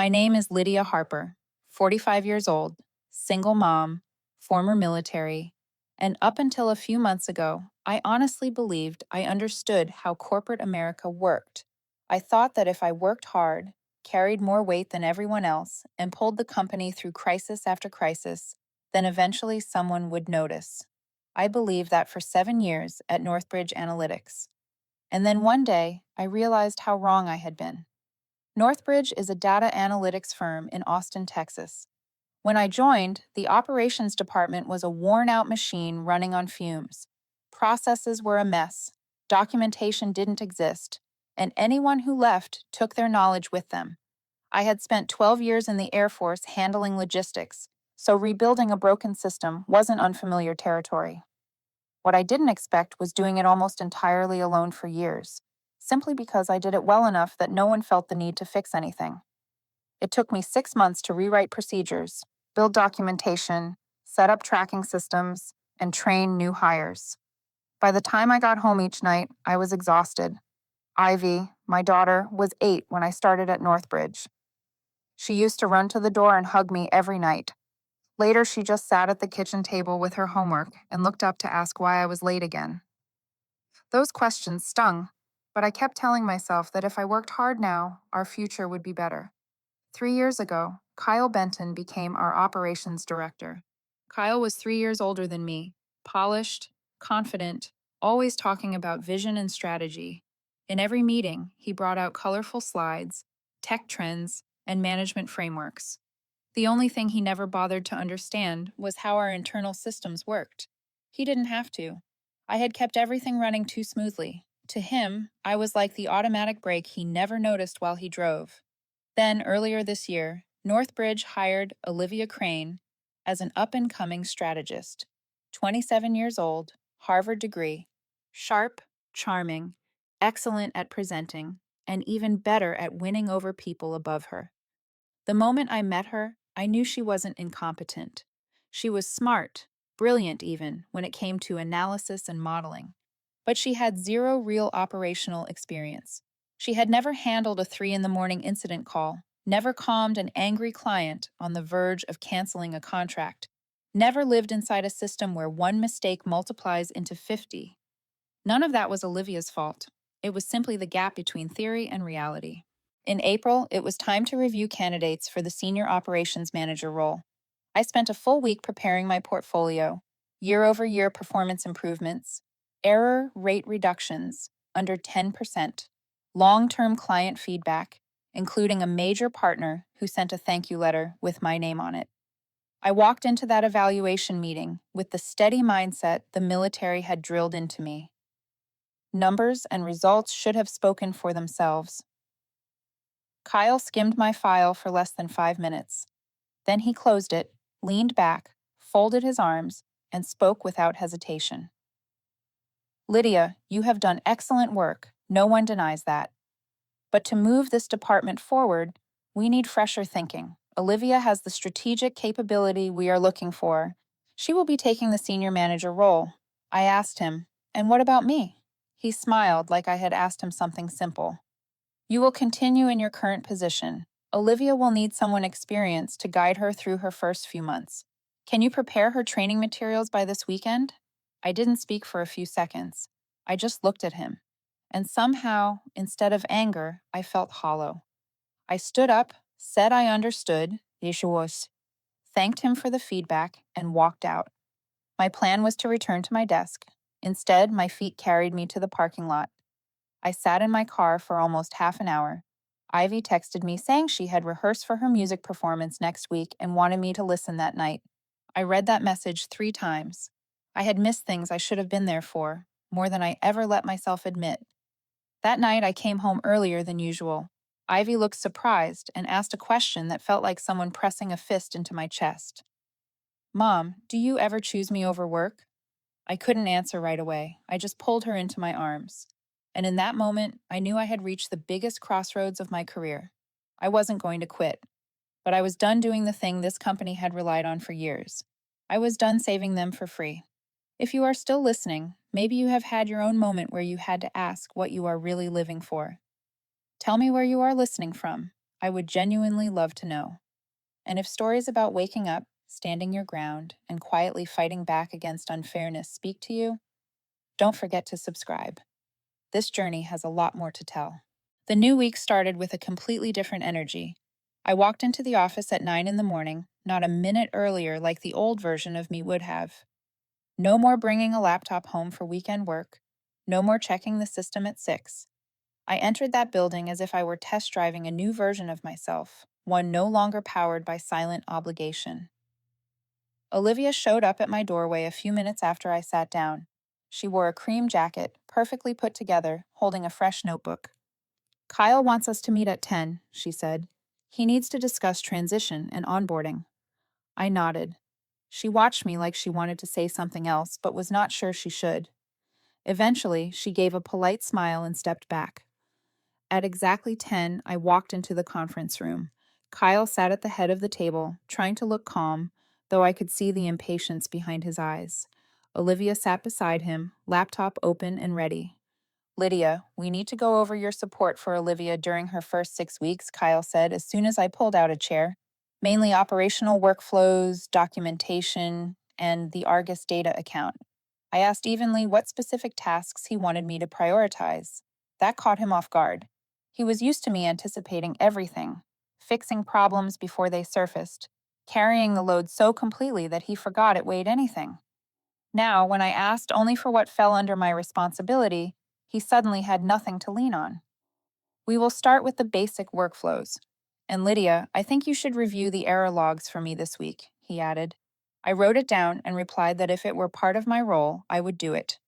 My name is Lydia Harper, 45 years old, single mom, former military, and up until a few months ago, I honestly believed I understood how corporate America worked. I thought that if I worked hard, carried more weight than everyone else, and pulled the company through crisis after crisis, then eventually someone would notice. I believed that for 7 years at NorthBridge Analytics. And then one day, I realized how wrong I had been. NorthBridge is a data analytics firm in Austin, Texas. When I joined, the operations department was a worn-out machine running on fumes. Processes were a mess, documentation didn't exist, and anyone who left took their knowledge with them. I had spent 12 years in the Air Force handling logistics, so rebuilding a broken system wasn't unfamiliar territory. What I didn't expect was doing it almost entirely alone for years, simply because I did it well enough that no one felt the need to fix anything. It took me 6 months to rewrite procedures, build documentation, set up tracking systems, and train new hires. By the time I got home each night, I was exhausted. Ivy, my daughter, was 8 when I started at Northbridge. She used to run to the door and hug me every night. Later, she just sat at the kitchen table with her homework and looked up to ask why I was late again. Those questions stung, but I kept telling myself that if I worked hard now, our future would be better. 3 years ago, Kyle Benton became our operations director. Kyle was 3 years older than me, polished, confident, always talking about vision and strategy. In every meeting, he brought out colorful slides, tech trends, and management frameworks. The only thing he never bothered to understand was how our internal systems worked. He didn't have to. I had kept everything running too smoothly. To him, I was like the automatic brake he never noticed while he drove. Then, earlier this year, Northbridge hired Olivia Crane as an up-and-coming strategist. 27 years old, Harvard degree, sharp, charming, excellent at presenting, and even better at winning over people above her. The moment I met her, I knew she wasn't incompetent. She was smart, brilliant even, when it came to analysis and modeling. But she had zero real operational experience. She had never handled a 3 in the morning incident call, never calmed an angry client on the verge of canceling a contract, never lived inside a system where one mistake multiplies into 50. None of that was Olivia's fault. It was simply the gap between theory and reality. In April, it was time to review candidates for the senior operations manager role. I spent a full week preparing my portfolio, year-over-year performance improvements, error rate reductions under 10%, long-term client feedback, including a major partner who sent a thank you letter with my name on it. I walked into that evaluation meeting with the steady mindset the military had drilled into me. Numbers and results should have spoken for themselves. Kyle skimmed my file for less than 5 minutes. Then he closed it, leaned back, folded his arms, and spoke without hesitation. Lydia, you have done excellent work. No one denies that. But to move this department forward, we need fresher thinking. Olivia has the strategic capability we are looking for. She will be taking the senior manager role. I asked him, and what about me? He smiled like I had asked him something simple. You will continue in your current position. Olivia will need someone experienced to guide her through her first few months. Can you prepare her training materials by this weekend? I didn't speak for a few seconds. I just looked at him. And somehow, instead of anger, I felt hollow. I stood up, said I understood, thanked him for the feedback, and walked out. My plan was to return to my desk. Instead, my feet carried me to the parking lot. I sat in my car for almost half an hour. Ivy texted me saying she had rehearsed for her music performance next week and wanted me to listen that night. I read that message 3 times. I had missed things I should have been there for, more than I ever let myself admit. That night, I came home earlier than usual. Ivy looked surprised and asked a question that felt like someone pressing a fist into my chest. Mom, do you ever choose me over work? I couldn't answer right away. I just pulled her into my arms. And in that moment, I knew I had reached the biggest crossroads of my career. I wasn't going to quit, but I was done doing the thing this company had relied on for years. I was done saving them for free. If you are still listening, maybe you have had your own moment where you had to ask what you are really living for. Tell me where you are listening from. I would genuinely love to know. And if stories about waking up, standing your ground, and quietly fighting back against unfairness speak to you, don't forget to subscribe. This journey has a lot more to tell. The new week started with a completely different energy. I walked into the office at 9 in the morning, not a minute earlier like the old version of me would have. No more bringing a laptop home for weekend work. No more checking the system at 6. I entered that building as if I were test driving a new version of myself, one no longer powered by silent obligation. Olivia showed up at my doorway a few minutes after I sat down. She wore a cream jacket, perfectly put together, holding a fresh notebook. "Kyle wants us to meet at 10, she said. "He needs to discuss transition and onboarding." I nodded. She watched me like she wanted to say something else, but was not sure she should. Eventually, she gave a polite smile and stepped back. At exactly 10, I walked into the conference room. Kyle sat at the head of the table, trying to look calm, though I could see the impatience behind his eyes. Olivia sat beside him, laptop open and ready. "Lydia, we need to go over your support for Olivia during her first 6 weeks," Kyle said as soon as I pulled out a chair. "Mainly operational workflows, documentation, and the Argus data account." I asked evenly what specific tasks he wanted me to prioritize. That caught him off guard. He was used to me anticipating everything, fixing problems before they surfaced, carrying the load so completely that he forgot it weighed anything. Now, when I asked only for what fell under my responsibility, he suddenly had nothing to lean on. "We will start with the basic workflows. And Lydia, I think you should review the error logs for me this week," he added. I wrote it down and replied that if it were part of my role, I would do it.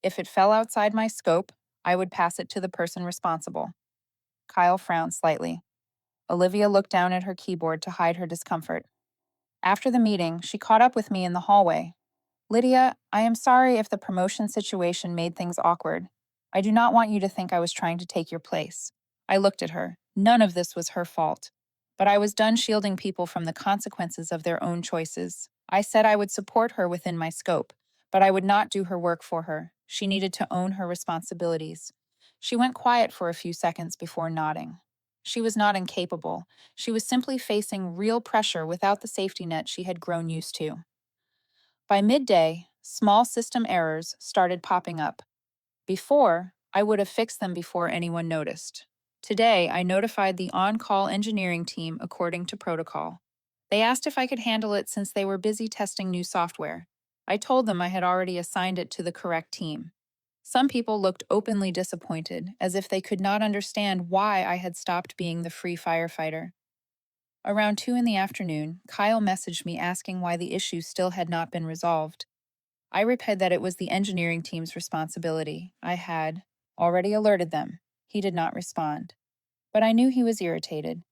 If it fell outside my scope, I would pass it to the person responsible. Kyle frowned slightly. Olivia looked down at her keyboard to hide her discomfort. After the meeting, she caught up with me in the hallway. "Lydia, I am sorry if the promotion situation made things awkward. I do not want you to think I was trying to take your place." I looked at her. None of this was her fault. But I was done shielding people from the consequences of their own choices. I said I would support her within my scope, but I would not do her work for her. She needed to own her responsibilities. She went quiet for a few seconds before nodding. She was not incapable. She was simply facing real pressure without the safety net she had grown used to. By midday, small system errors started popping up. Before, I would have fixed them before anyone noticed. Today, I notified the on-call engineering team according to protocol. They asked if I could handle it since they were busy testing new software. I told them I had already assigned it to the correct team. Some people looked openly disappointed, as if they could not understand why I had stopped being the free firefighter. Around 2 in the afternoon, Kyle messaged me asking why the issue still had not been resolved. I replied that it was the engineering team's responsibility. I had already alerted them. He did not respond. But I knew he was irritated.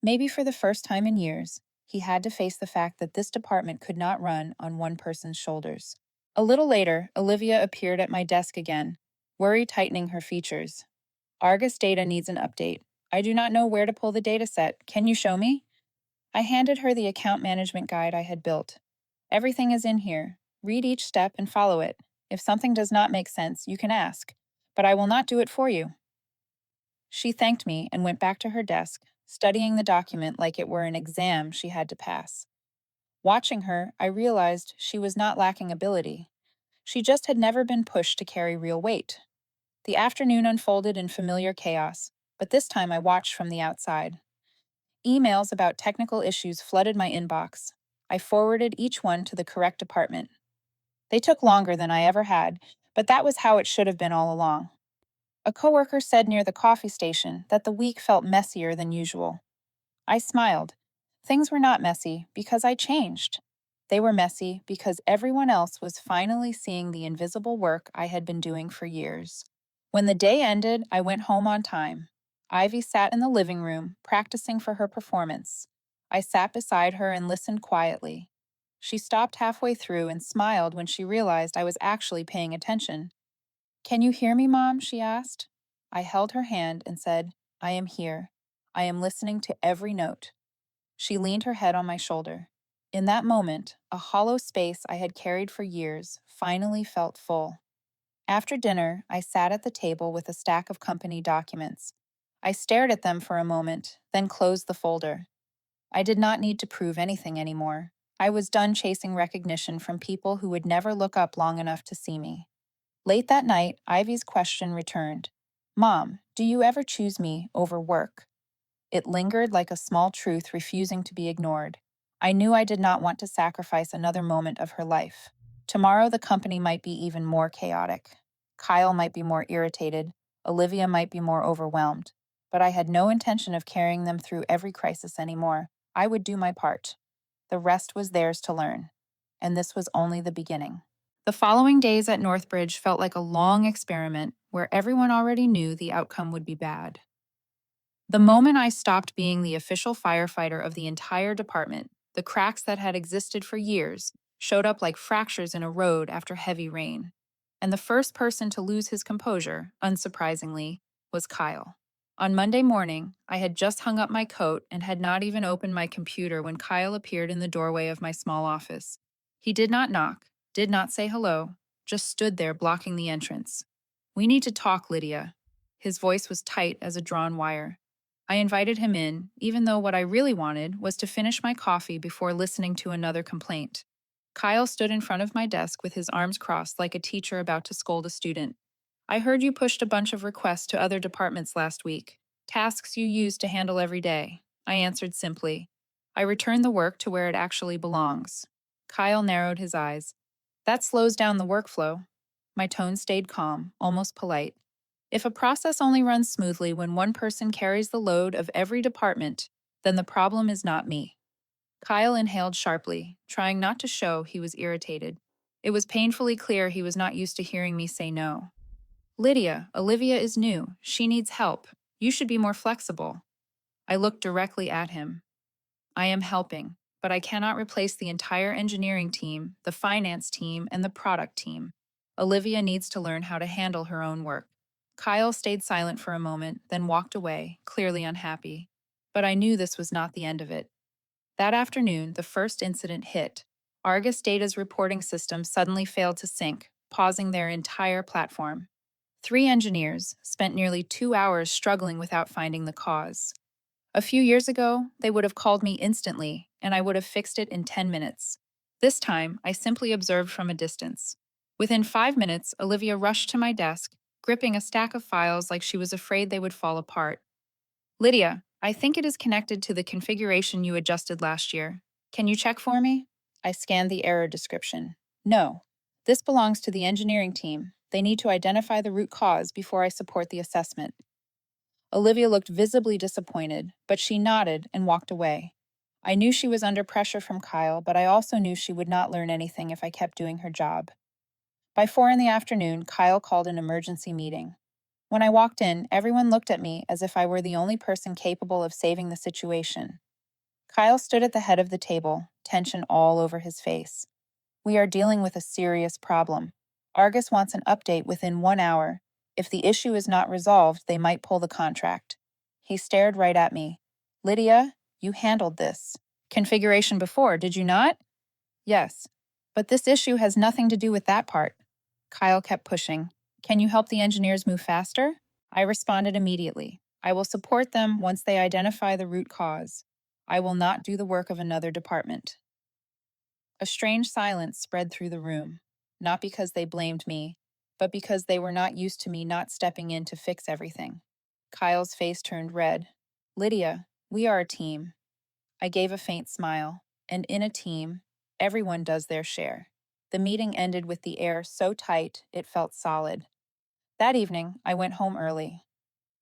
Maybe for the first time in years, he had to face the fact that this department could not run on one person's shoulders. A little later, Olivia appeared at my desk again, worry tightening her features. "Argus data needs an update. I do not know where to pull the data set. Can you show me?" I handed her the account management guide I had built. "Everything is in here. Read each step and follow it. If something does not make sense, you can ask, but I will not do it for you." She thanked me and went back to her desk, studying the document like it were an exam she had to pass. Watching her, I realized she was not lacking ability. She just had never been pushed to carry real weight. The afternoon unfolded in familiar chaos, but this time I watched from the outside. Emails about technical issues flooded my inbox. I forwarded each one to the correct department. They took longer than I ever had, but that was how it should have been all along. A coworker said near the coffee station that the week felt messier than usual. I smiled. Things were not messy because I changed. They were messy because everyone else was finally seeing the invisible work I had been doing for years. When the day ended, I went home on time. Ivy sat in the living room, practicing for her performance. I sat beside her and listened quietly. She stopped halfway through and smiled when she realized I was actually paying attention. "Can you hear me, Mom?" she asked. I held her hand and said, "I am here. I am listening to every note." She leaned her head on my shoulder. In that moment, a hollow space I had carried for years finally felt full. After dinner, I sat at the table with a stack of company documents. I stared at them for a moment, then closed the folder. I did not need to prove anything anymore. I was done chasing recognition from people who would never look up long enough to see me. Late that night, Ivy's question returned. Mom, do you ever choose me over work? It lingered like a small truth refusing to be ignored. I knew I did not want to sacrifice another moment of her life. Tomorrow, the company might be even more chaotic. Kyle might be more irritated. Olivia might be more overwhelmed. But I had no intention of carrying them through every crisis anymore. I would do my part. The rest was theirs to learn. And this was only the beginning. The following days at NorthBridge felt like a long experiment where everyone already knew the outcome would be bad. The moment I stopped being the official firefighter of the entire department, the cracks that had existed for years showed up like fractures in a road after heavy rain. And the first person to lose his composure, unsurprisingly, was Kyle. On Monday morning, I had just hung up my coat and had not even opened my computer when Kyle appeared in the doorway of my small office. He did not knock, did not say hello, just stood there blocking the entrance. "We need to talk, Lydia." His voice was tight as a drawn wire. I invited him in, even though what I really wanted was to finish my coffee before listening to another complaint. Kyle stood in front of my desk with his arms crossed like a teacher about to scold a student. "I heard you pushed a bunch of requests to other departments last week, tasks you use to handle every day," I answered simply. "I returned the work to where it actually belongs." Kyle narrowed his eyes. "That slows down the workflow." My tone stayed calm, almost polite. "If a process only runs smoothly when one person carries the load of every department, then the problem is not me." Kyle inhaled sharply, trying not to show he was irritated. It was painfully clear he was not used to hearing me say no. "Lydia, Olivia is new. She needs help. You should be more flexible." I looked directly at him. "I am helping, but I cannot replace the entire engineering team, the finance team, and the product team. Olivia needs to learn how to handle her own work." Kyle stayed silent for a moment, then walked away, clearly unhappy. But I knew this was not the end of it. That afternoon, the first incident hit. Argus Data's reporting system suddenly failed to sync, pausing their entire platform. 3 engineers spent nearly 2 hours struggling without finding the cause. A few years ago, they would have called me instantly, and I would have fixed it in 10 minutes. This time, I simply observed from a distance. Within 5 minutes, Olivia rushed to my desk, gripping a stack of files like she was afraid they would fall apart. "Lydia, I think it is connected to the configuration you adjusted last year. Can you check for me?" I scanned the error description. "No. This belongs to the engineering team. They need to identify the root cause before I support the assessment." Olivia looked visibly disappointed, but she nodded and walked away. I knew she was under pressure from Kyle, but I also knew she would not learn anything if I kept doing her job. By 4 in the afternoon, Kyle called an emergency meeting. When I walked in, everyone looked at me as if I were the only person capable of saving the situation. Kyle stood at the head of the table, tension all over his face. "We are dealing with a serious problem. Argus wants an update within 1 hour. If the issue is not resolved, they might pull the contract." He stared right at me. "Lydia, you handled this configuration before, did you not?" "Yes. But this issue has nothing to do with that part." Kyle kept pushing. "Can you help the engineers move faster?" I responded immediately. "I will support them once they identify the root cause. I will not do the work of another department." A strange silence spread through the room, not because they blamed me, but because they were not used to me not stepping in to fix everything. Kyle's face turned red. "Lydia, we are a team." I gave a faint smile, and in a team, everyone does their share. The meeting ended with the air so tight it felt solid. That evening, I went home early.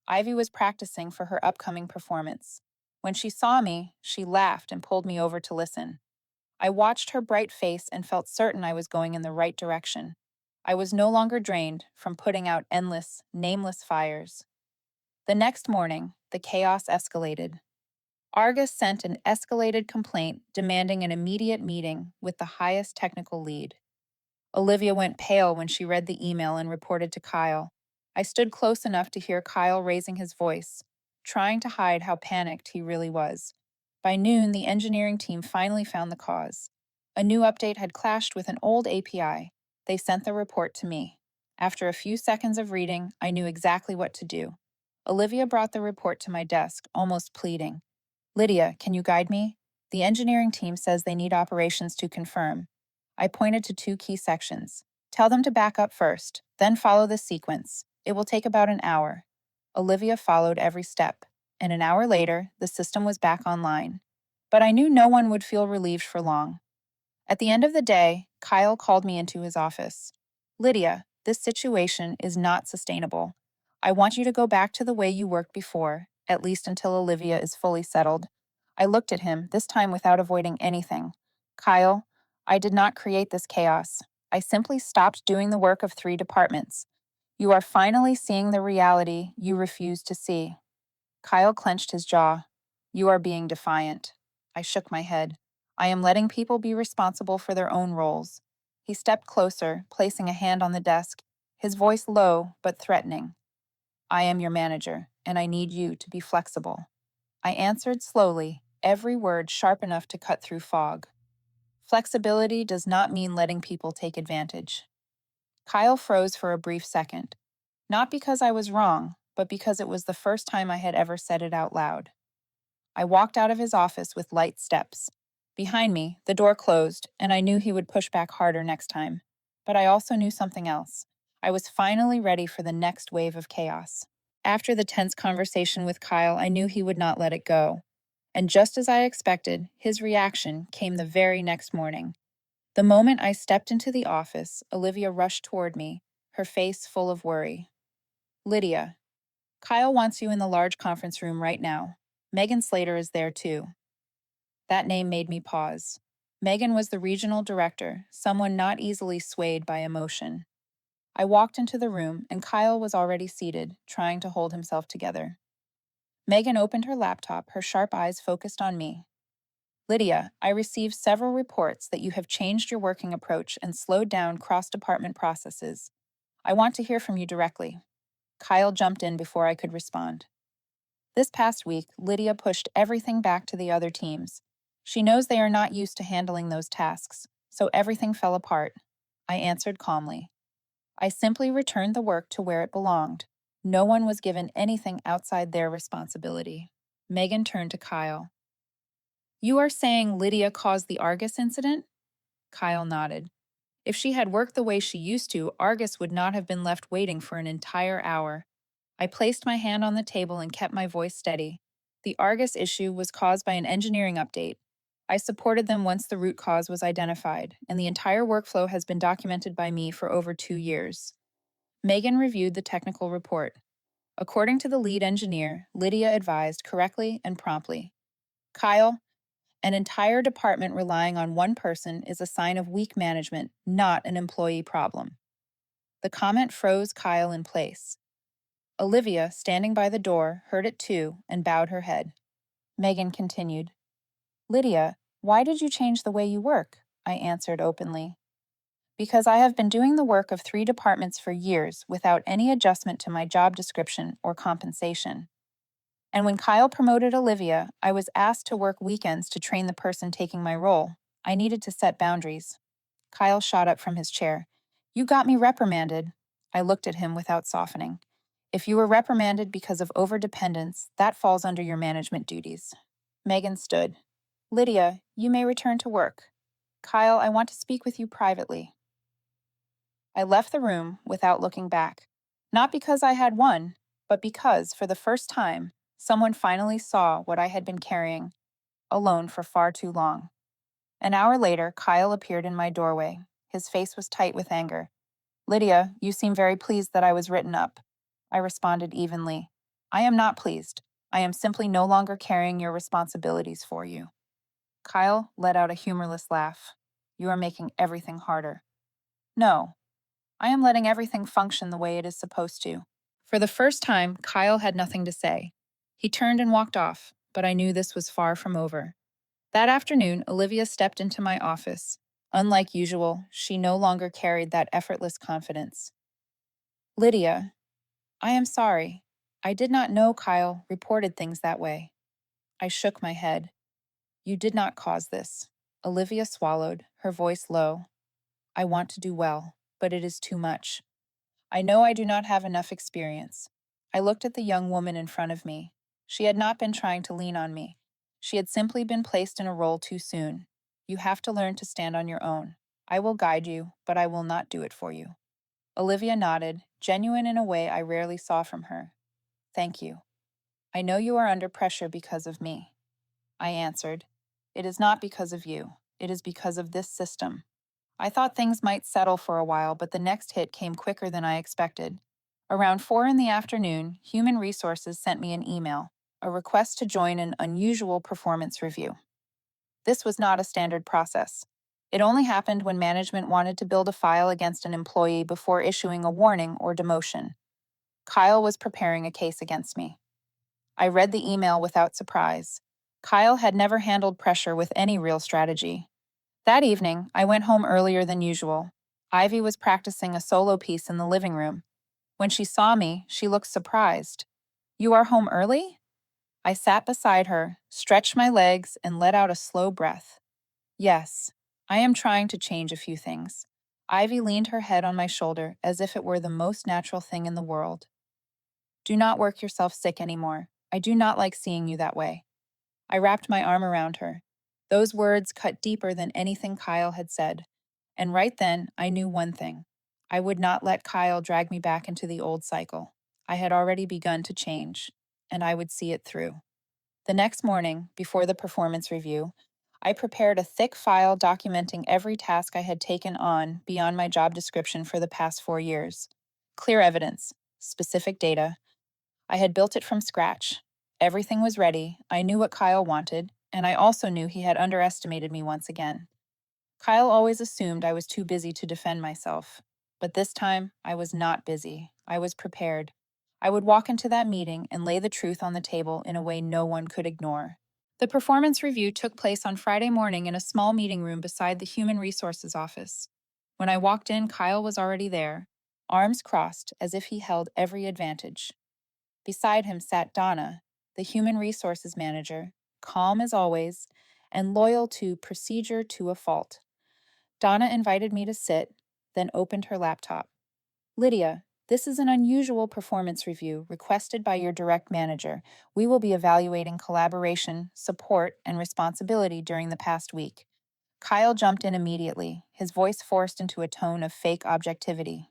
Ivy was practicing for her upcoming performance. When she saw me, she laughed and pulled me over to listen. I watched her bright face and felt certain I was going in the right direction. I was no longer drained from putting out endless, nameless fires. The next morning, the chaos escalated. Argus sent an escalated complaint demanding an immediate meeting with the highest technical lead. Olivia went pale when she read the email and reported to Kyle. I stood close enough to hear Kyle raising his voice, trying to hide how panicked he really was. By noon, the engineering team finally found the cause. A new update had clashed with an old API. They sent the report to me. After a few seconds of reading, I knew exactly what to do. Olivia brought the report to my desk, almost pleading. Lydia, can you guide me? The engineering team says they need operations to confirm. I pointed to two key sections. Tell them to back up first, then follow this sequence. It will take about an hour. Olivia followed every step, and an hour later, the system was back online. But I knew no one would feel relieved for long. At the end of the day, Kyle called me into his office. Lydia, this situation is not sustainable. I want you to go back to the way you worked before, at least until Olivia is fully settled. I looked at him, this time without avoiding anything. Kyle, I did not create this chaos. I simply stopped doing the work of three departments. You are finally seeing the reality you refused to see. Kyle clenched his jaw. You are being defiant. I shook my head. I am letting people be responsible for their own roles. He stepped closer, placing a hand on the desk, his voice low but threatening. I am your manager, and I need you to be flexible. I answered slowly, every word sharp enough to cut through fog. Flexibility does not mean letting people take advantage. Kyle froze for a brief second. Not because I was wrong, but because it was the first time I had ever said it out loud. I walked out of his office with light steps. Behind me, the door closed, and I knew he would push back harder next time. But I also knew something else. I was finally ready for the next wave of chaos. After the tense conversation with Kyle, I knew he would not let it go. And just as I expected, his reaction came the very next morning. The moment I stepped into the office, Olivia rushed toward me, her face full of worry. Lydia, Kyle wants you in the large conference room right now. Megan Slater is there too. That name made me pause. Megan was the regional director, someone not easily swayed by emotion. I walked into the room, and Kyle was already seated, trying to hold himself together. Megan opened her laptop, her sharp eyes focused on me. Lydia, I received several reports that you have changed your working approach and slowed down cross-department processes. I want to hear from you directly. Kyle jumped in before I could respond. This past week, Lydia pushed everything back to the other teams. She knows they are not used to handling those tasks, so everything fell apart. I answered calmly. I simply returned the work to where it belonged. No one was given anything outside their responsibility. Megan turned to Kyle. You are saying Lydia caused the Argus incident? Kyle nodded. If she had worked the way she used to, Argus would not have been left waiting for an entire hour. I placed my hand on the table and kept my voice steady. The Argus issue was caused by an engineering update. I supported them once the root cause was identified, and the entire workflow has been documented by me for over 2 years. Megan reviewed the technical report. According to the lead engineer, Lydia advised correctly and promptly. Kyle, an entire department relying on one person is a sign of weak management, not an employee problem. The comment froze Kyle in place. Olivia, standing by the door, heard it too and bowed her head. Megan continued. Lydia, why did you change the way you work? I answered openly. Because I have been doing the work of 3 departments for years without any adjustment to my job description or compensation. And when Kyle promoted Olivia, I was asked to work weekends to train the person taking my role. I needed to set boundaries. Kyle shot up from his chair. You got me reprimanded. I looked at him without softening. If you were reprimanded because of overdependence, that falls under your management duties. Megan stood. Lydia, you may return to work. Kyle, I want to speak with you privately. I left the room without looking back. Not because I had won, but because, for the first time, someone finally saw what I had been carrying, alone for far too long. An hour later, Kyle appeared in my doorway. His face was tight with anger. Lydia, you seem very pleased that I was written up. I responded evenly. I am not pleased. I am simply no longer carrying your responsibilities for you. Kyle let out a humorless laugh. You are making everything harder. No, I am letting everything function the way it is supposed to. For the first time, Kyle had nothing to say. He turned and walked off, but I knew this was far from over. That afternoon, Olivia stepped into my office. Unlike usual, she no longer carried that effortless confidence. Lydia, I am sorry. I did not know Kyle reported things that way. I shook my head. You did not cause this. Olivia swallowed, her voice low. I want to do well, but it is too much. I know I do not have enough experience. I looked at the young woman in front of me. She had not been trying to lean on me. She had simply been placed in a role too soon. You have to learn to stand on your own. I will guide you, but I will not do it for you. Olivia nodded, genuine in a way I rarely saw from her. Thank you. I know you are under pressure because of me. I answered. It is not because of you. It is because of this system. I thought things might settle for a while, but the next hit came quicker than I expected. Around 4 in the afternoon, Human Resources sent me an email, a request to join an unusual performance review. This was not a standard process. It only happened when management wanted to build a file against an employee before issuing a warning or demotion. Kyle was preparing a case against me. I read the email without surprise. Kyle had never handled pressure with any real strategy. That evening, I went home earlier than usual. Ivy was practicing a solo piece in the living room. When she saw me, she looked surprised. You are home early? I sat beside her, stretched my legs, and let out a slow breath. Yes, I am trying to change a few things. Ivy leaned her head on my shoulder as if it were the most natural thing in the world. Do not work yourself sick anymore. I do not like seeing you that way. I wrapped my arm around her. Those words cut deeper than anything Kyle had said. And right then, I knew one thing. I would not let Kyle drag me back into the old cycle. I had already begun to change, and I would see it through. The next morning, before the performance review, I prepared a thick file documenting every task I had taken on beyond my job description for the past 4 years. Clear evidence, specific data. I had built it from scratch. Everything was ready. I knew what Kyle wanted, and I also knew he had underestimated me once again. Kyle always assumed I was too busy to defend myself. But this time, I was not busy. I was prepared. I would walk into that meeting and lay the truth on the table in a way no one could ignore. The performance review took place on Friday morning in a small meeting room beside the Human Resources office. When I walked in, Kyle was already there, arms crossed as if he held every advantage. Beside him sat Donna, the Human Resources manager, calm as always, and loyal to procedure to a fault. Donna invited me to sit, then opened her laptop. Lydia, this is an unusual performance review requested by your direct manager. We will be evaluating collaboration, support, and responsibility during the past week. Kyle jumped in immediately, his voice forced into a tone of fake objectivity.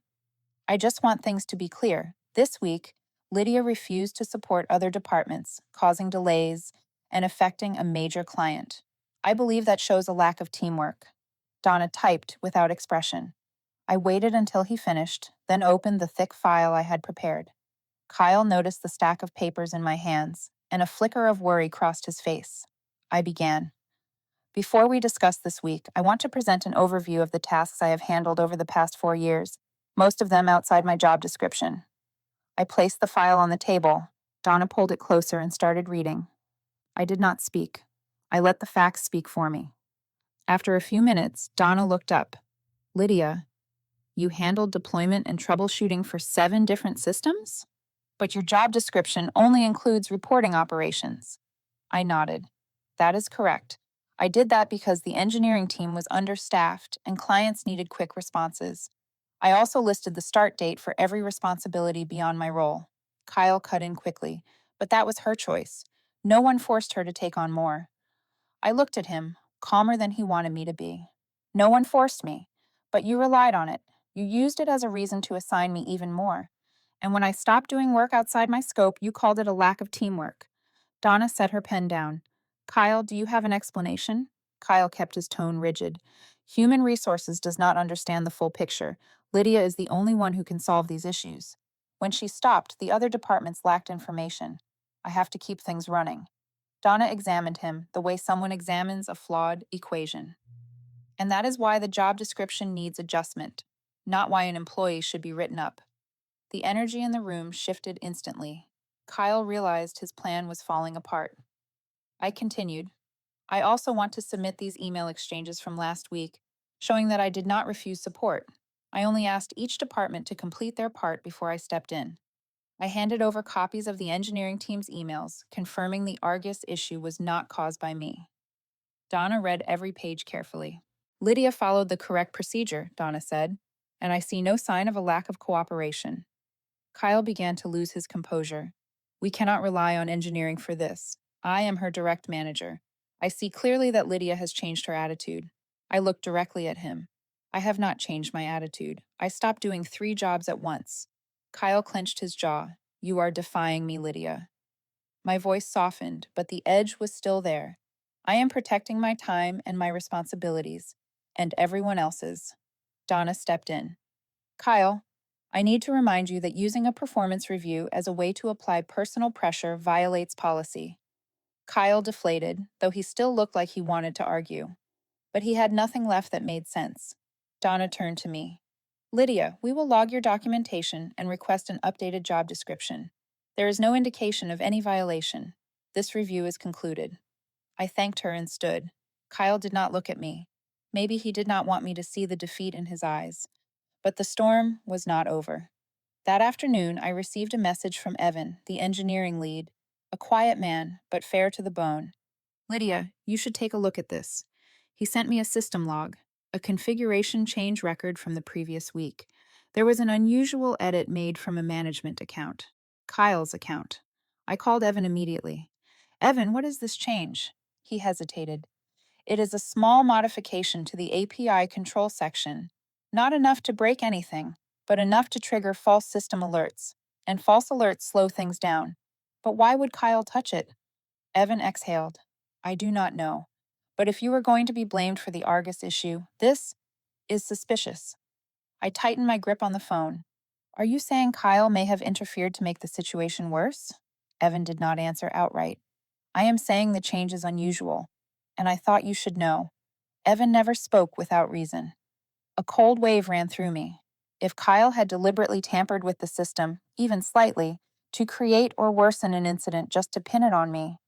I just want things to be clear. This week, Lydia refused to support other departments, causing delays and affecting a major client. I believe that shows a lack of teamwork. Donna typed without expression. I waited until he finished, then opened the thick file I had prepared. Kyle noticed the stack of papers in my hands, and a flicker of worry crossed his face. I began. Before we discuss this week, I want to present an overview of the tasks I have handled over the past 4 years, most of them outside my job description. I placed the file on the table. Donna pulled it closer and started reading. I did not speak. I let the facts speak for me. After a few minutes, Donna looked up. Lydia, you handled deployment and troubleshooting for 7 different systems? But your job description only includes reporting operations. I nodded. That is correct. I did that because the engineering team was understaffed and clients needed quick responses. I also listed the start date for every responsibility beyond my role. Kyle cut in quickly, but that was her choice. No one forced her to take on more. I looked at him, calmer than he wanted me to be. No one forced me, but you relied on it. You used it as a reason to assign me even more. And when I stopped doing work outside my scope, you called it a lack of teamwork. Donna set her pen down. Kyle, do you have an explanation? Kyle kept his tone rigid. Human Resources does not understand the full picture. Lydia is the only one who can solve these issues. When she stopped, the other departments lacked information. I have to keep things running. Donna examined him the way someone examines a flawed equation. And that is why the job description needs adjustment, not why an employee should be written up. The energy in the room shifted instantly. Kyle realized his plan was falling apart. I continued. I also want to submit these email exchanges from last week, showing that I did not refuse support. I only asked each department to complete their part before I stepped in. I handed over copies of the engineering team's emails, confirming the Argus issue was not caused by me. Donna read every page carefully. Lydia followed the correct procedure, Donna said, and I see no sign of a lack of cooperation. Kyle began to lose his composure. We cannot rely on engineering for this. I am her direct manager. I see clearly that Lydia has changed her attitude. I looked directly at him. I have not changed my attitude. I stopped doing 3 jobs at once. Kyle clenched his jaw. You are defying me, Lydia. My voice softened, but the edge was still there. I am protecting my time and my responsibilities, and everyone else's. Donna stepped in. Kyle, I need to remind you that using a performance review as a way to apply personal pressure violates policy. Kyle deflated, though he still looked like he wanted to argue. But he had nothing left that made sense. Donna turned to me. Lydia, we will log your documentation and request an updated job description. There is no indication of any violation. This review is concluded. I thanked her and stood. Kyle did not look at me. Maybe he did not want me to see the defeat in his eyes. But the storm was not over. That afternoon, I received a message from Evan, the engineering lead, a quiet man, but fair to the bone. Lydia, you should take a look at this. He sent me a system log, a configuration change record from the previous week. There was an unusual edit made from a management account, Kyle's account. I called Evan immediately. Evan, what is this change? He hesitated. It is a small modification to the API control section. Not enough to break anything, but enough to trigger false system alerts. And false alerts slow things down. But why would Kyle touch it? Evan exhaled. I do not know. But if you were going to be blamed for the Argus issue, this is suspicious. I tightened my grip on the phone. Are you saying Kyle may have interfered to make the situation worse? Evan did not answer outright. I am saying the change is unusual, and I thought you should know. Evan never spoke without reason. A cold wave ran through me. If Kyle had deliberately tampered with the system, even slightly, to create or worsen an incident just to pin it on me,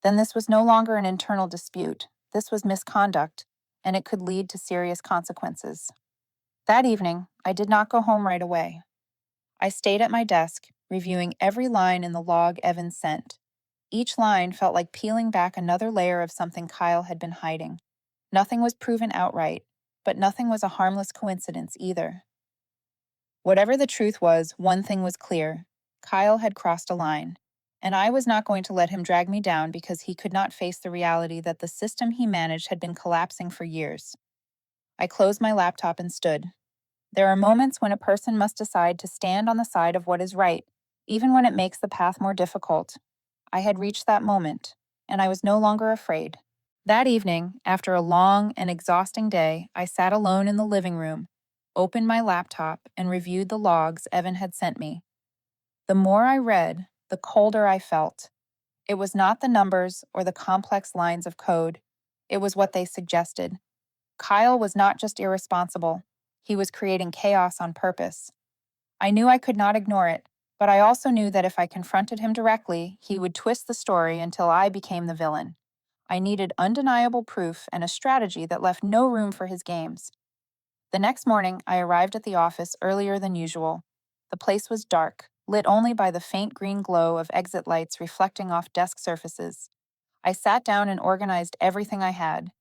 then this was no longer an internal dispute. This was misconduct, and it could lead to serious consequences. That evening, I did not go home right away. I stayed at my desk, reviewing every line in the log Evan sent. Each line felt like peeling back another layer of something Kyle had been hiding. Nothing was proven outright, but nothing was a harmless coincidence either. Whatever the truth was, one thing was clear. Kyle had crossed a line, and I was not going to let him drag me down because he could not face the reality that the system he managed had been collapsing for years. I closed my laptop and stood. There are moments when a person must decide to stand on the side of what is right, even when it makes the path more difficult. I had reached that moment, and I was no longer afraid. That evening, after a long and exhausting day, I sat alone in the living room, opened my laptop, and reviewed the logs Evan had sent me. The more I read, the colder I felt. It was not the numbers or the complex lines of code. It was what they suggested. Kyle was not just irresponsible. He was creating chaos on purpose. I knew I could not ignore it, but I also knew that if I confronted him directly, he would twist the story until I became the villain. I needed undeniable proof and a strategy that left no room for his games. The next morning, I arrived at the office earlier than usual. The place was dark, lit only by the faint green glow of exit lights reflecting off desk surfaces. I sat down and organized everything I had: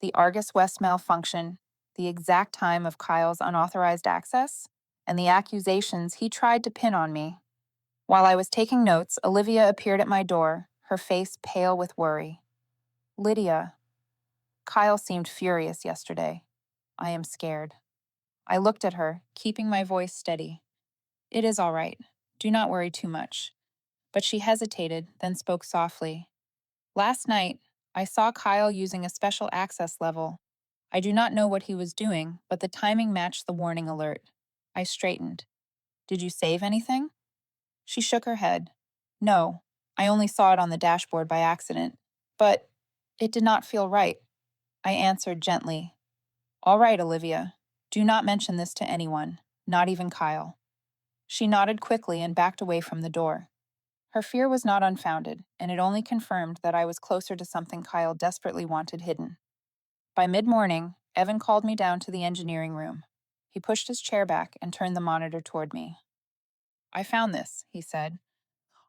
the Argus West malfunction, the exact time of Kyle's unauthorized access, and the accusations he tried to pin on me. While I was taking notes, Olivia appeared at my door, her face pale with worry. Lydia, Kyle seemed furious yesterday. I am scared. I looked at her, keeping my voice steady. It is all right. Do not worry too much. But she hesitated, then spoke softly. Last night, I saw Kyle using a special access level. I do not know what he was doing, but the timing matched the warning alert. I straightened. Did you save anything? She shook her head. No, I only saw it on the dashboard by accident. But it did not feel right. I answered gently. All right, Olivia. Do not mention this to anyone, not even Kyle. She nodded quickly and backed away from the door. Her fear was not unfounded, and it only confirmed that I was closer to something Kyle desperately wanted hidden. By mid-morning, Evan called me down to the engineering room. He pushed his chair back and turned the monitor toward me. I found this, he said.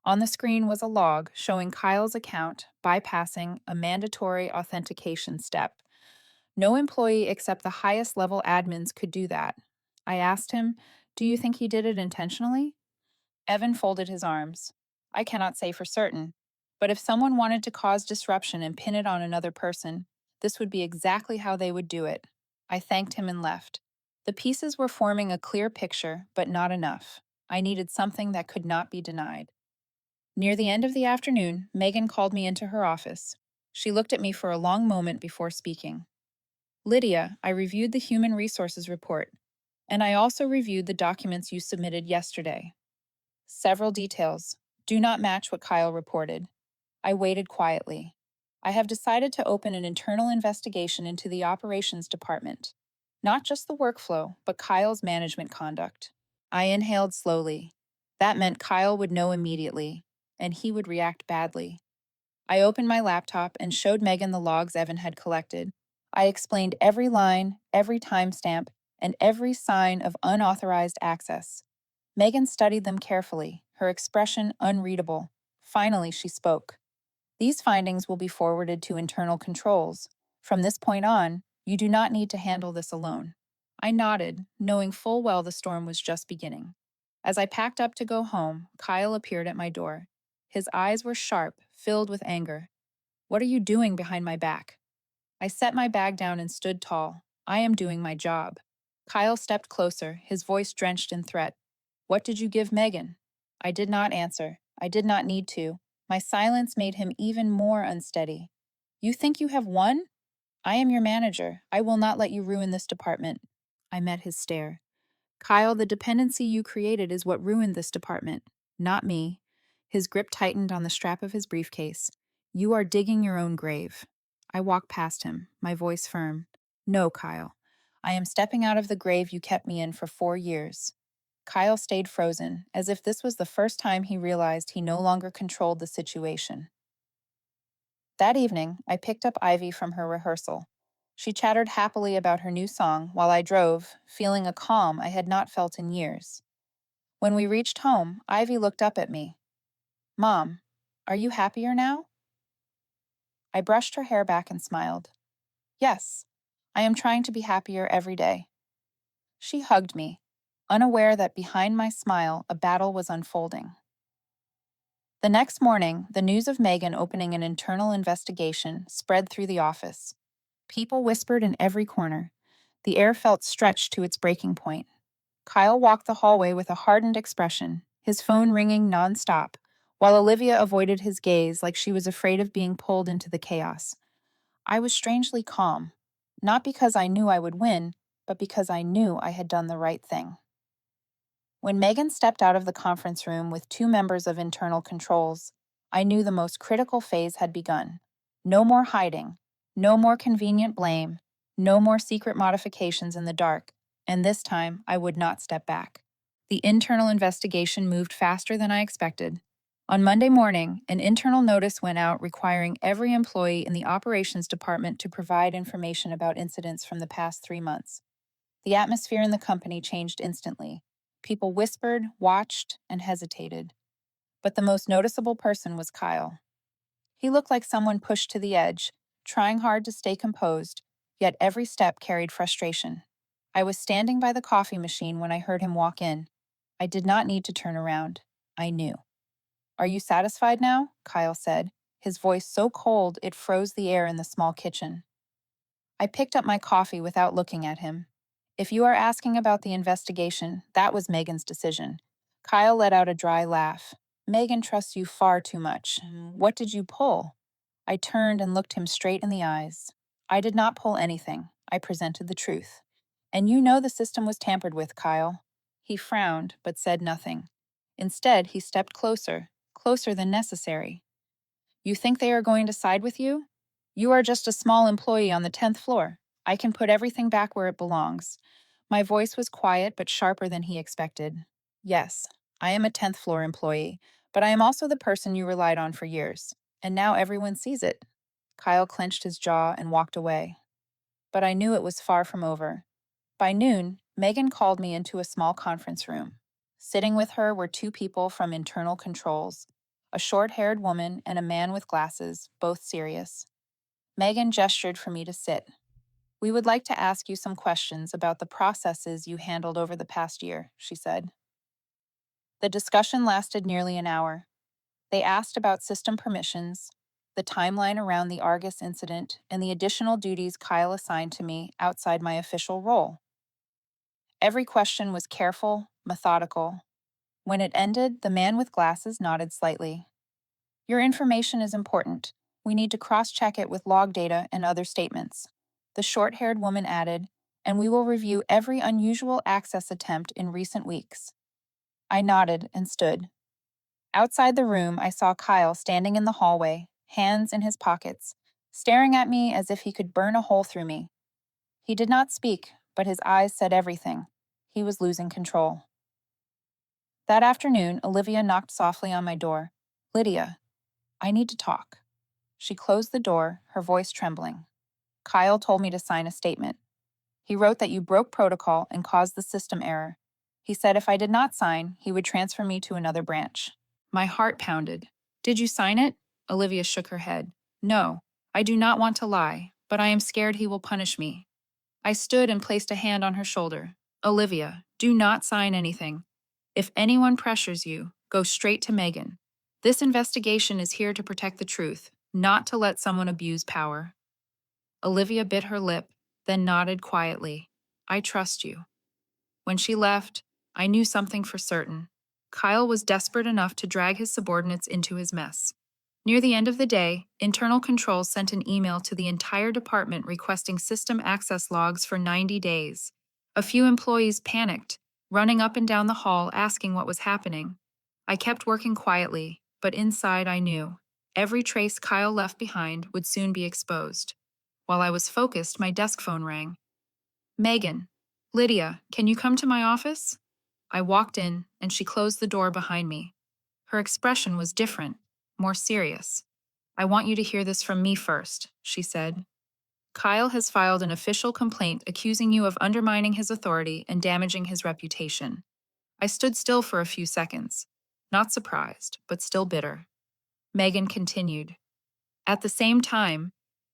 On the screen was a log showing Kyle's account bypassing a mandatory authentication step. No employee except the highest level admins could do that. I asked him, do you think he did it intentionally? Evan folded his arms. I cannot say for certain, but if someone wanted to cause disruption and pin it on another person, this would be exactly how they would do it. I thanked him and left. The pieces were forming a clear picture, but not enough. I needed something that could not be denied. Near the end of the afternoon, Megan called me into her office. She looked at me for a long moment before speaking. Lydia, I reviewed the Human Resources report, and I also reviewed the documents you submitted yesterday. Several details do not match what Kyle reported. I waited quietly. I have decided to open an internal investigation into the operations department. Not just the workflow, but Kyle's management conduct. I inhaled slowly. That meant Kyle would know immediately, and he would react badly. I opened my laptop and showed Megan the logs Evan had collected. I explained every line, every timestamp, and every sign of unauthorized access. Megan studied them carefully, her expression unreadable. Finally, she spoke. These findings will be forwarded to internal controls. From this point on, you do not need to handle this alone. I nodded, knowing full well the storm was just beginning. As I packed up to go home, Kyle appeared at my door. His eyes were sharp, filled with anger. What are you doing behind my back? I set my bag down and stood tall. I am doing my job. Kyle stepped closer, his voice drenched in threat. What did you give Megan? I did not answer. I did not need to. My silence made him even more unsteady. You think you have won? I am your manager. I will not let you ruin this department. I met his stare. Kyle, the dependency you created is what ruined this department, not me. His grip tightened on the strap of his briefcase. You are digging your own grave. I walked past him, my voice firm. No, Kyle. I am stepping out of the grave you kept me in for 4 years. Kyle stayed frozen, as if this was the first time he realized he no longer controlled the situation. That evening, I picked up Ivy from her rehearsal. She chattered happily about her new song while I drove, feeling a calm I had not felt in years. When we reached home, Ivy looked up at me. Mom, are you happier now? I brushed her hair back and smiled. Yes, I am trying to be happier every day. She hugged me, unaware that behind my smile a battle was unfolding. The next morning, the news of Megan opening an internal investigation spread through the office. People whispered in every corner. The air felt stretched to its breaking point. Kyle walked the hallway with a hardened expression, his phone ringing nonstop, while Olivia avoided his gaze like she was afraid of being pulled into the chaos. I was strangely calm, not because I knew I would win, but because I knew I had done the right thing. When Megan stepped out of the conference room with 2 members of internal controls, I knew the most critical phase had begun. No more hiding, no more convenient blame, no more secret modifications in the dark, and this time I would not step back. The internal investigation moved faster than I expected. On Monday morning, an internal notice went out requiring every employee in the operations department to provide information about incidents from the past 3 months. The atmosphere in the company changed instantly. People whispered, watched, and hesitated. But the most noticeable person was Kyle. He looked like someone pushed to the edge, trying hard to stay composed, yet every step carried frustration. I was standing by the coffee machine when I heard him walk in. I did not need to turn around. I knew. Are you satisfied now? Kyle said, his voice so cold it froze the air in the small kitchen. I picked up my coffee without looking at him. If you are asking about the investigation, that was Megan's decision. Kyle let out a dry laugh. Megan trusts you far too much. What did you pull? I turned and looked him straight in the eyes. I did not pull anything. I presented the truth. And you know the system was tampered with, Kyle. He frowned, but said nothing. Instead, he stepped closer, closer than necessary. You think they are going to side with you? You are just a small employee on the 10th floor. I can put everything back where it belongs. My voice was quiet but sharper than he expected. Yes, I am a 10th floor employee, but I am also the person you relied on for years. And now everyone sees it. Kyle clenched his jaw and walked away. But I knew it was far from over. By noon, Megan called me into a small conference room. Sitting with her were 2 people from internal controls, a short-haired woman and a man with glasses, both serious. Megan gestured for me to sit. We would like to ask you some questions about the processes you handled over the past year, she said. The discussion lasted nearly an hour. They asked about system permissions, the timeline around the Argus incident, and the additional duties Kyle assigned to me outside my official role. Every question was careful, methodical. When it ended, the man with glasses nodded slightly. Your information is important. We need to cross-check it with log data and other statements. The short-haired woman added, and we will review every unusual access attempt in recent weeks. I nodded and stood. Outside the room, I saw Kyle standing in the hallway, hands in his pockets, staring at me as if he could burn a hole through me. He did not speak, but his eyes said everything. He was losing control. That afternoon, Olivia knocked softly on my door. Lydia, I need to talk. She closed the door, her voice trembling. Kyle told me to sign a statement. He wrote that you broke protocol and caused the system error. He said if I did not sign, he would transfer me to another branch. My heart pounded. Did you sign it? Olivia shook her head. No, I do not want to lie, but I am scared he will punish me. I stood and placed a hand on her shoulder. Olivia, do not sign anything. If anyone pressures you, go straight to Megan. This investigation is here to protect the truth, not to let someone abuse power. Olivia bit her lip, then nodded quietly. I trust you. When she left, I knew something for certain. Kyle was desperate enough to drag his subordinates into his mess. Near the end of the day, internal controls sent an email to the entire department requesting system access logs for 90 days. A few employees panicked, running up and down the hall asking what was happening. I kept working quietly, but inside I knew every trace Kyle left behind would soon be exposed. While I was focused, my desk phone rang. Megan, Lydia, can you come to my office? I walked in, and she closed the door behind me. Her expression was different, more serious. I want you to hear this from me first, she said. Kyle has filed an official complaint accusing you of undermining his authority and damaging his reputation. I stood still for a few seconds, not surprised, but still bitter. Megan continued. At the same time,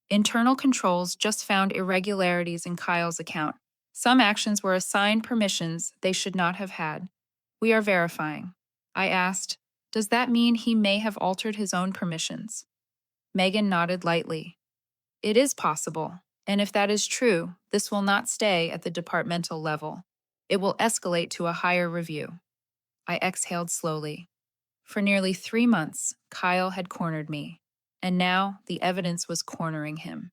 internal controls just found irregularities in Kyle's account. Some actions were assigned permissions they should not have had. We are verifying. I asked, does that mean he may have altered his own permissions? Megan nodded lightly. It is possible, and if that is true, this will not stay at the departmental level. It will escalate to a higher review. I exhaled slowly. For nearly 3 months, Kyle had cornered me, and now the evidence was cornering him.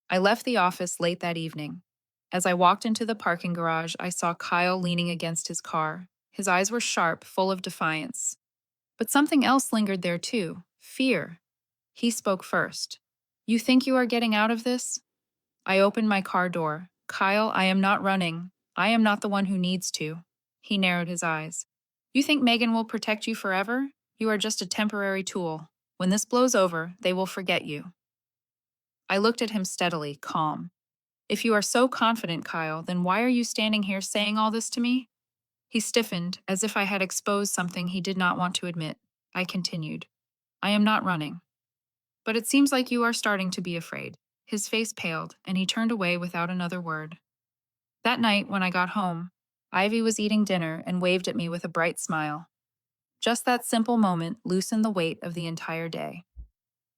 I left the office late that evening. As I walked into the parking garage, I saw Kyle leaning against his car. His eyes were sharp, full of defiance. But something else lingered there too, fear. He spoke first. You think you are getting out of this? I opened my car door. Kyle, I am not running. I am not the one who needs to. He narrowed his eyes. You think Megan will protect you forever? You are just a temporary tool. When this blows over, they will forget you. I looked at him steadily, calm. If you are so confident, Kyle, then why are you standing here saying all this to me? He stiffened, as if I had exposed something he did not want to admit. I continued. I am not running. But it seems like you are starting to be afraid. His face paled, and he turned away without another word. That night, when I got home, Ivy was eating dinner and waved at me with a bright smile. Just that simple moment loosened the weight of the entire day.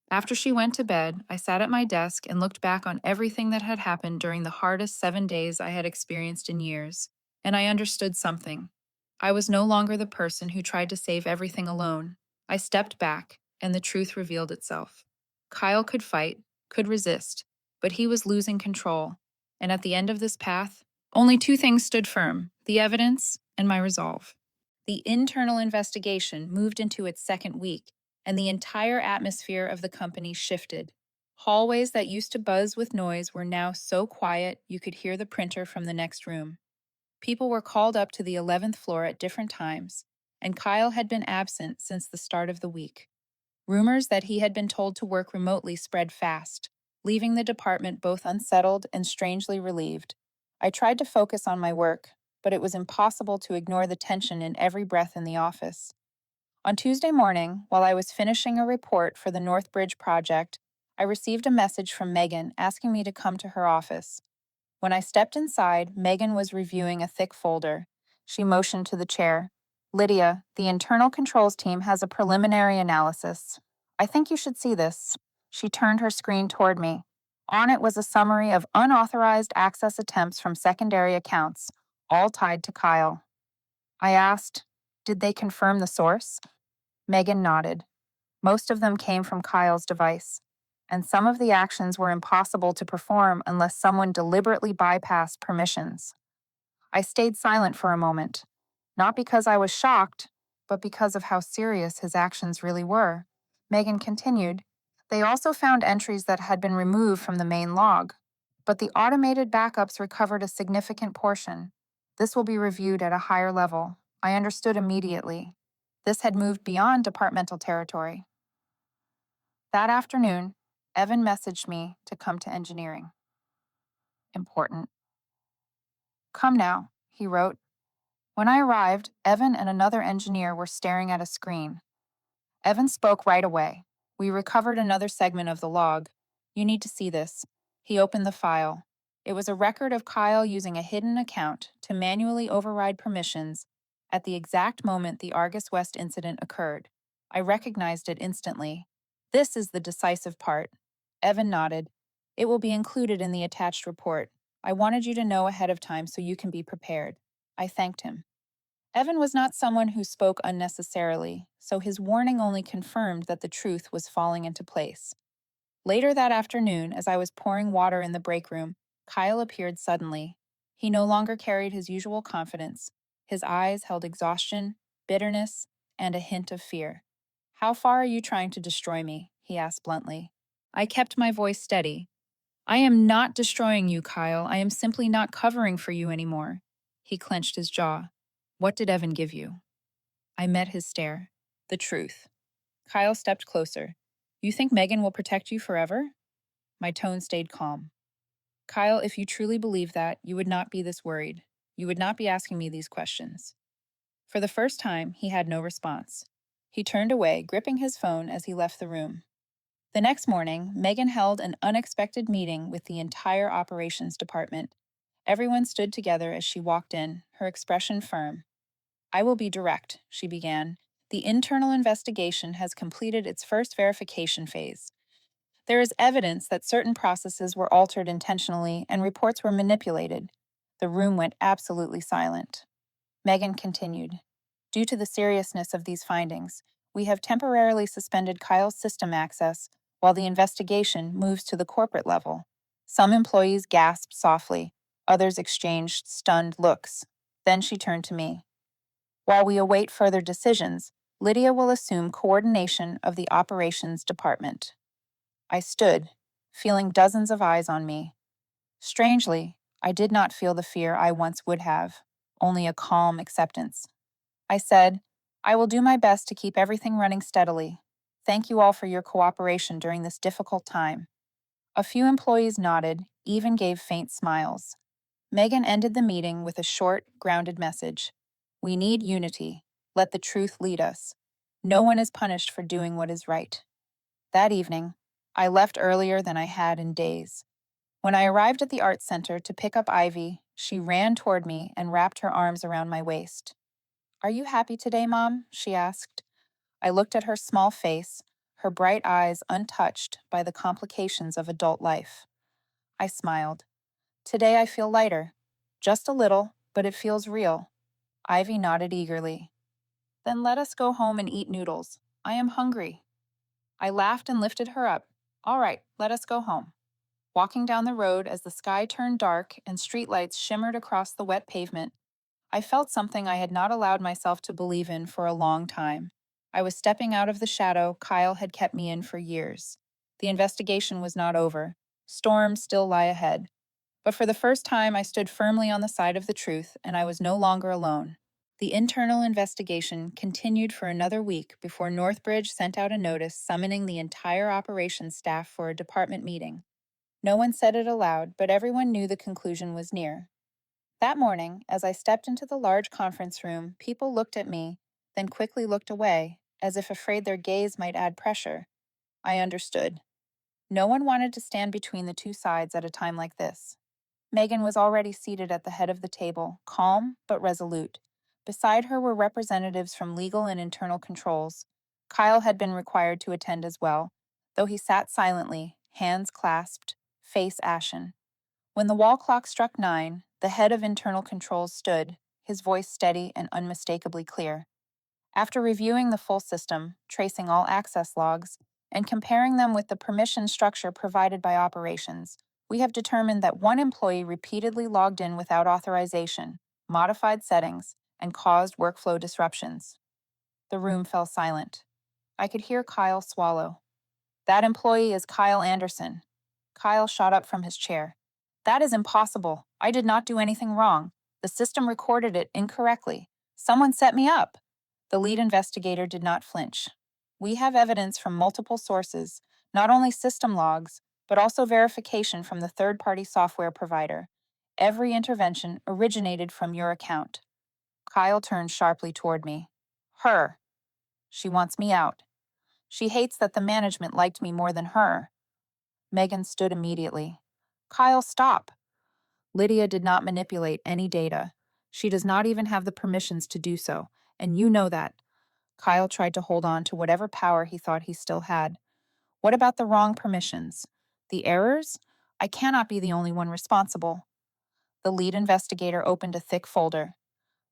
After she went to bed, I sat at my desk and looked back on everything that had happened during the hardest 7 days I had experienced in years, and I understood something. I was no longer the person who tried to save everything alone. I stepped back, and the truth revealed itself. Kyle could fight, could resist, but he was losing control, and at the end of this path, only two things stood firm: the evidence and my resolve. The internal investigation moved into its second week, and the entire atmosphere of the company shifted. Hallways that used to buzz with noise were now so quiet you could hear the printer from the next room. People were called up to the 11th floor at different times, and Kyle had been absent since the start of the week. Rumors that he had been told to work remotely spread fast, leaving the department both unsettled and strangely relieved. I tried to focus on my work, but it was impossible to ignore the tension in every breath in the office. On Tuesday morning, while I was finishing a report for the NorthBridge project, I received a message from Megan asking me to come to her office. When I stepped inside, Megan was reviewing a thick folder. She motioned to the chair. Lydia, the internal controls team has a preliminary analysis. I think you should see this. She turned her screen toward me. On it was a summary of unauthorized access attempts from secondary accounts, all tied to Kyle. I asked, did they confirm the source? Megan nodded. Most of them came from Kyle's device, and some of the actions were impossible to perform unless someone deliberately bypassed permissions. I stayed silent for a moment, not because I was shocked, but because of how serious his actions really were. Megan continued, they also found entries that had been removed from the main log, but the automated backups recovered a significant portion. This will be reviewed at a higher level. I understood immediately. This had moved beyond departmental territory. That afternoon, Evan messaged me to come to engineering. Important. Come now, he wrote. When I arrived, Evan and another engineer were staring at a screen. Evan spoke right away. We recovered another segment of the log. You need to see this. He opened the file. It was a record of Kyle using a hidden account to manually override permissions at the exact moment the Argus West incident occurred. I recognized it instantly. This is the decisive part. Evan nodded. It will be included in the attached report. I wanted you to know ahead of time so you can be prepared. I thanked him. Evan was not someone who spoke unnecessarily, so his warning only confirmed that the truth was falling into place. Later that afternoon, as I was pouring water in the break room, Kyle appeared suddenly. He no longer carried his usual confidence. His eyes held exhaustion, bitterness, and a hint of fear. How far are you trying to destroy me? He asked bluntly. I kept my voice steady. I am not destroying you, Kyle. I am simply not covering for you anymore. He clenched his jaw. What did Evan give you? I met his stare. The truth. Kyle stepped closer. You think Megan will protect you forever? My tone stayed calm. Kyle, if you truly believe that, you would not be this worried. You would not be asking me these questions. For the first time, he had no response. He turned away, gripping his phone as he left the room. The next morning, Megan held an unexpected meeting with the entire operations department. Everyone stood together as she walked in, her expression firm. I will be direct, she began. The internal investigation has completed its first verification phase. There is evidence that certain processes were altered intentionally and reports were manipulated. The room went absolutely silent. Megan continued. Due to the seriousness of these findings, we have temporarily suspended Kyle's system access while the investigation moves to the corporate level. Some employees gasped softly, others exchanged stunned looks. Then she turned to me. While we await further decisions, Lydia will assume coordination of the operations department. I stood, feeling dozens of eyes on me. Strangely, I did not feel the fear I once would have, only a calm acceptance. I said, I will do my best to keep everything running steadily. Thank you all for your cooperation during this difficult time. A few employees nodded, even gave faint smiles. Megan ended the meeting with a short, grounded message. We need unity. Let the truth lead us. No one is punished for doing what is right. That evening, I left earlier than I had in days. When I arrived at the art center to pick up Ivy, she ran toward me and wrapped her arms around my waist. Are you happy today, Mom? She asked. I looked at her small face, her bright eyes untouched by the complications of adult life. I smiled. Today I feel lighter. Just a little, but it feels real. Ivy nodded eagerly. Then let us go home and eat noodles. I am hungry. I laughed and lifted her up. All right, let us go home. Walking down the road as the sky turned dark and streetlights shimmered across the wet pavement, I felt something I had not allowed myself to believe in for a long time. I was stepping out of the shadow Kyle had kept me in for years. The investigation was not over. Storms still lie ahead. But for the first time, I stood firmly on the side of the truth, and I was no longer alone. The internal investigation continued for another week before NorthBridge sent out a notice summoning the entire operations staff for a department meeting. No one said it aloud, but everyone knew the conclusion was near. That morning, as I stepped into the large conference room, people looked at me, then quickly looked away, as if afraid their gaze might add pressure. I understood. No one wanted to stand between the two sides at a time like this. Megan was already seated at the head of the table, calm but resolute. Beside her were representatives from legal and internal controls. Kyle had been required to attend as well, though he sat silently, hands clasped, face ashen. When the wall clock struck 9, the head of internal controls stood, his voice steady and unmistakably clear. After reviewing the full system, tracing all access logs, and comparing them with the permission structure provided by operations, we have determined that one employee repeatedly logged in without authorization, modified settings, and caused workflow disruptions. The room fell silent. I could hear Kyle swallow. That employee is Kyle Anderson. Kyle shot up from his chair. That is impossible. I did not do anything wrong. The system recorded it incorrectly. Someone set me up. The lead investigator did not flinch. We have evidence from multiple sources, not only system logs, but also verification from the third-party software provider. Every intervention originated from your account. Kyle turned sharply toward me. Her. She wants me out. She hates that the management liked me more than her. Megan stood immediately. Kyle, stop. Lydia did not manipulate any data. She does not even have the permissions to do so, and you know that. Kyle tried to hold on to whatever power he thought he still had. What about the wrong permissions? The errors? I cannot be the only one responsible. The lead investigator opened a thick folder.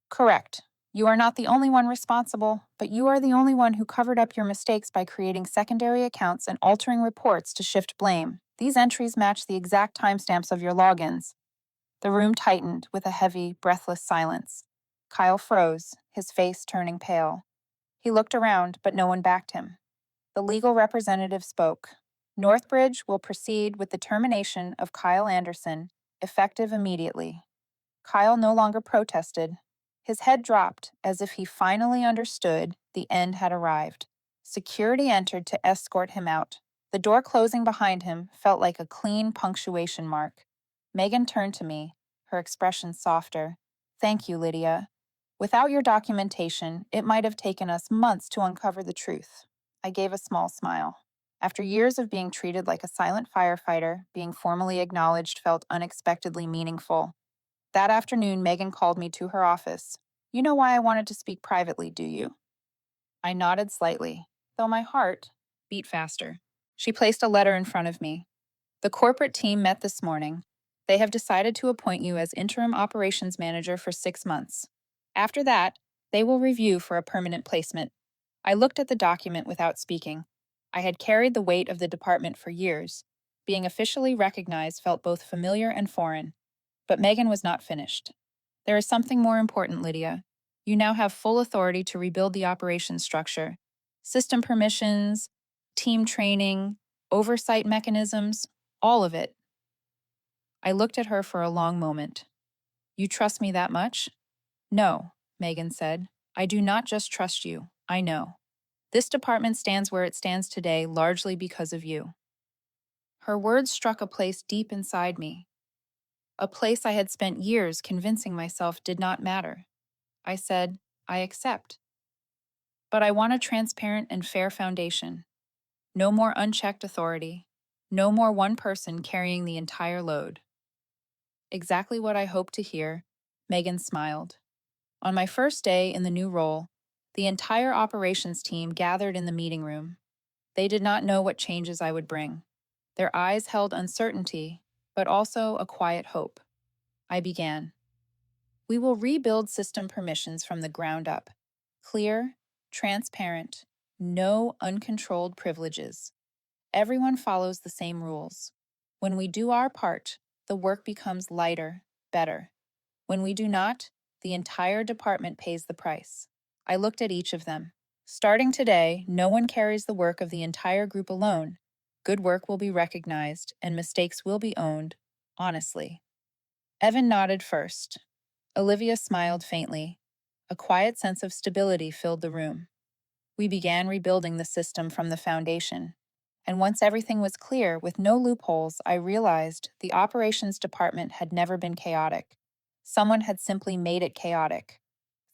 Correct. You are not the only one responsible, but you are the only one who covered up your mistakes by creating secondary accounts and altering reports to shift blame. These entries match the exact timestamps of your logins. The room tightened with a heavy, breathless silence. Kyle froze, his face turning pale. He looked around, but no one backed him. The legal representative spoke. NorthBridge will proceed with the termination of Kyle Anderson, effective immediately. Kyle no longer protested. His head dropped as if he finally understood the end had arrived. Security entered to escort him out. The door closing behind him felt like a clean punctuation mark. Megan turned to me, her expression softer. Thank you, Lydia. Without your documentation, it might have taken us months to uncover the truth. I gave a small smile. After years of being treated like a silent firefighter, being formally acknowledged felt unexpectedly meaningful. That afternoon, Megan called me to her office. You know why I wanted to speak privately, do you? I nodded slightly, though my heart beat faster. She placed a letter in front of me. The corporate team met this morning. They have decided to appoint you as interim operations manager for 6 months. After that, they will review for a permanent placement. I looked at the document without speaking. I had carried the weight of the department for years. Being officially recognized felt both familiar and foreign. But Megan was not finished. There is something more important, Lydia. You now have full authority to rebuild the operations structure. System permissions, team training, oversight mechanisms, all of it. I looked at her for a long moment. You trust me that much? No, Megan said. I do not just trust you. I know. This department stands where it stands today largely because of you. Her words struck a place deep inside me, a place I had spent years convincing myself did not matter. I said, I accept. But I want a transparent and fair foundation. No more unchecked authority. No more one person carrying the entire load. Exactly what I hoped to hear, Megan smiled. On my first day in the new role, the entire operations team gathered in the meeting room. They did not know what changes I would bring. Their eyes held uncertainty, but also a quiet hope. I began. We will rebuild system permissions from the ground up. Clear, transparent, no uncontrolled privileges. Everyone follows the same rules. When we do our part, the work becomes lighter, better. When we do not, the entire department pays the price. I looked at each of them. Starting today, no one carries the work of the entire group alone. Good work will be recognized, and mistakes will be owned, honestly. Evan nodded first. Olivia smiled faintly. A quiet sense of stability filled the room. We began rebuilding the system from the foundation. And once everything was clear, with no loopholes, I realized the operations department had never been chaotic. Someone had simply made it chaotic.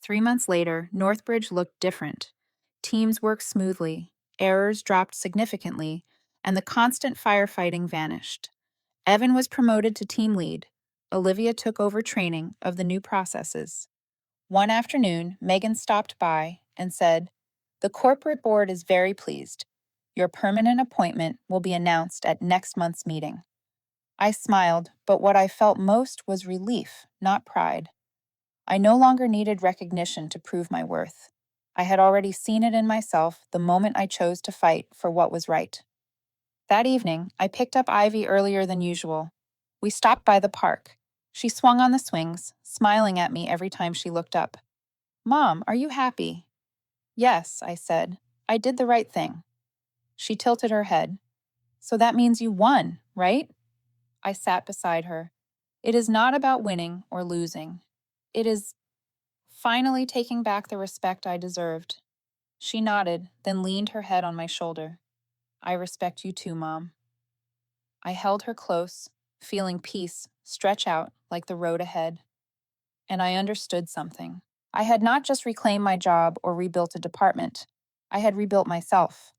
3 months later, NorthBridge looked different. Teams worked smoothly, errors dropped significantly, and the constant firefighting vanished. Evan was promoted to team lead. Olivia took over training of the new processes. One afternoon, Megan stopped by and said, "The corporate board is very pleased. Your permanent appointment will be announced at next month's meeting." I smiled, but what I felt most was relief, not pride. I no longer needed recognition to prove my worth. I had already seen it in myself the moment I chose to fight for what was right. That evening, I picked up Ivy earlier than usual. We stopped by the park. She swung on the swings, smiling at me every time she looked up. "Mom, are you happy?" "Yes," I said. "I did the right thing." She tilted her head. "So that means you won, right?" I sat beside her. "It is not about winning or losing. It is finally taking back the respect I deserved." She nodded, then leaned her head on my shoulder. "I respect you too, Mom." I held her close, feeling peace stretch out like the road ahead. And I understood something. I had not just reclaimed my job or rebuilt a department. I had rebuilt myself.